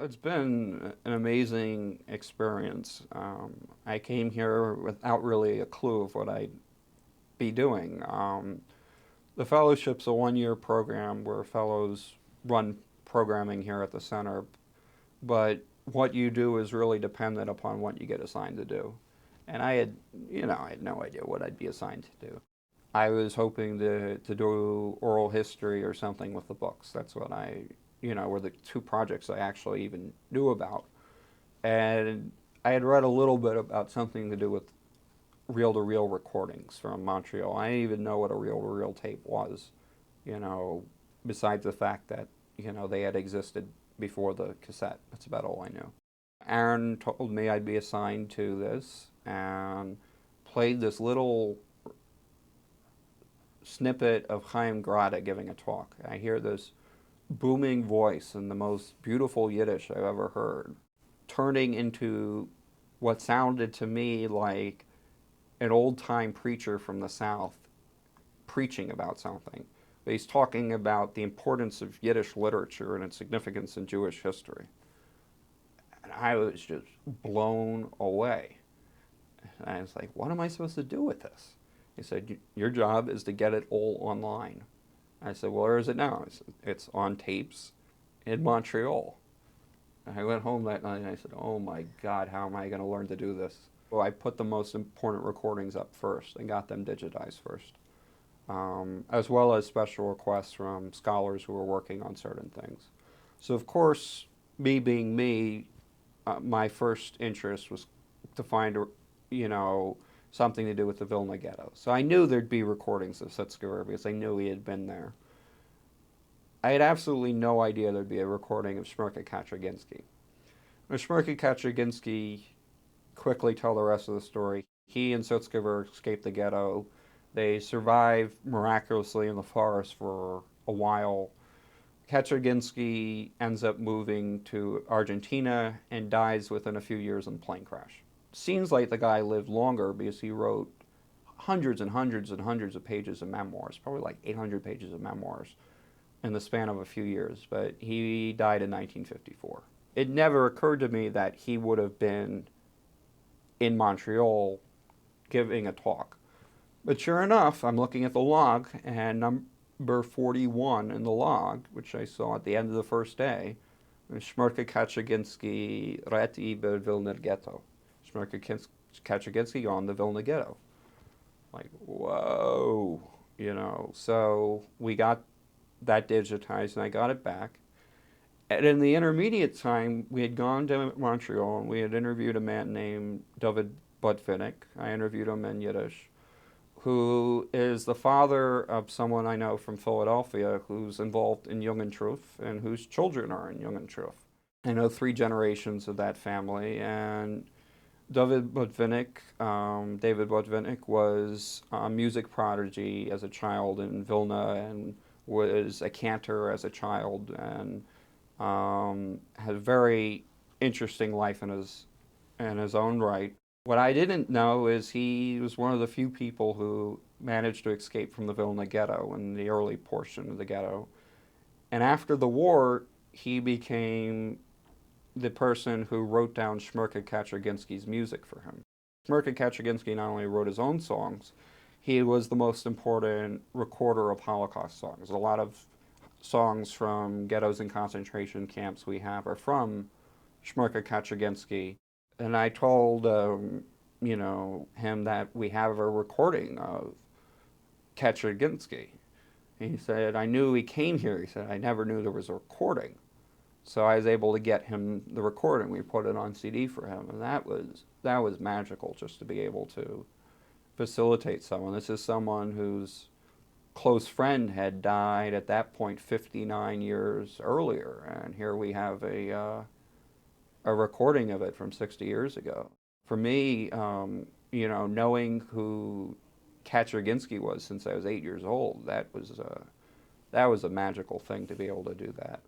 It's been an amazing experience. I came here without really a clue of what I'd be doing. The fellowship's a one-year program where fellows run programming here at the center, but what you do is really dependent upon what you get assigned to do. And I had no idea what I'd be assigned to do. I was hoping to do oral history or something with the books. That's what were the two projects I actually even knew about. And I had read a little bit about something to do with reel-to-reel recordings from Montreal. I didn't even know what a reel-to-reel tape was, besides the fact that, they had existed before the cassette. That's about all I knew. Aaron told me I'd be assigned to this and played this little snippet of Chaim Grada giving a talk. I hear this booming voice in the most beautiful Yiddish I've ever heard, turning into what sounded to me like an old-time preacher from the South preaching about something. But he's talking about the importance of Yiddish literature and its significance in Jewish history. And I was just blown away. And I was like, what am I supposed to do with this? He said, your job is to get it all online. I said, well, where is it now? He said, it's on tapes in Montreal. And I went home that night and I said, oh my God, how am I going to learn to do this? Well, I put the most important recordings up first and got them digitized first, as well as special requests from scholars who were working on certain things. So of course, me being me, my first interest was to find, something to do with the Vilna Ghetto. So I knew there'd be recordings of Sitzkever because I knew he had been there. I had absolutely no idea there'd be a recording of Shmerka Kaczerginski. Shmerka Kaczerginski, quickly tell the rest of the story. He and Sitzkever escaped the ghetto. They survived miraculously in the forest for a while. Kaczerginski ends up moving to Argentina and dies within a few years in a plane crash. Seems like the guy lived longer because he wrote hundreds and hundreds and hundreds of pages of memoirs, probably like 800 pages of memoirs in the span of a few years, but he died in 1954. It never occurred to me that he would have been in Montreal giving a talk. But sure enough, I'm looking at the log, and number 41 in the log, which I saw at the end of the first day, is Shmerka Kaczerginski ret über Vilna Ghetto. Shmerka Kaczerginski on the Vilna Ghetto. Like, whoa, So we got that digitized, and I got it back. And in the intermediate time, we had gone to Montreal, and we had interviewed a man named David Botwinik. I interviewed him in Yiddish, who is the father of someone I know from Philadelphia who's involved in Jungen Truth and whose children are in Jungen Truth. I know 3 generations of that family, and David Botwinik was a music prodigy as a child in Vilna and was a cantor as a child and had a very interesting life in his own right. What I didn't know is he was one of the few people who managed to escape from the Vilna Ghetto in the early portion of the ghetto. And after the war, he became the person who wrote down Shmerka Kaczerginski's music for him. Shmerka Kaczerginski not only wrote his own songs, he was the most important recorder of Holocaust songs. A lot of songs from ghettos and concentration camps we have are from Shmerka Kaczerginski. And I told, him that we have a recording of Kaczerginski. He said, I knew he came here. He said, I never knew there was a recording. So I was able to get him the recording. We put it on CD for him, and that was magical, just to be able to facilitate someone. This is someone whose close friend had died at that point 59 years earlier, and here we have a recording of it from 60 years ago. For me, knowing who Kaczerginski was since I was 8 years old, that was a magical thing to be able to do that.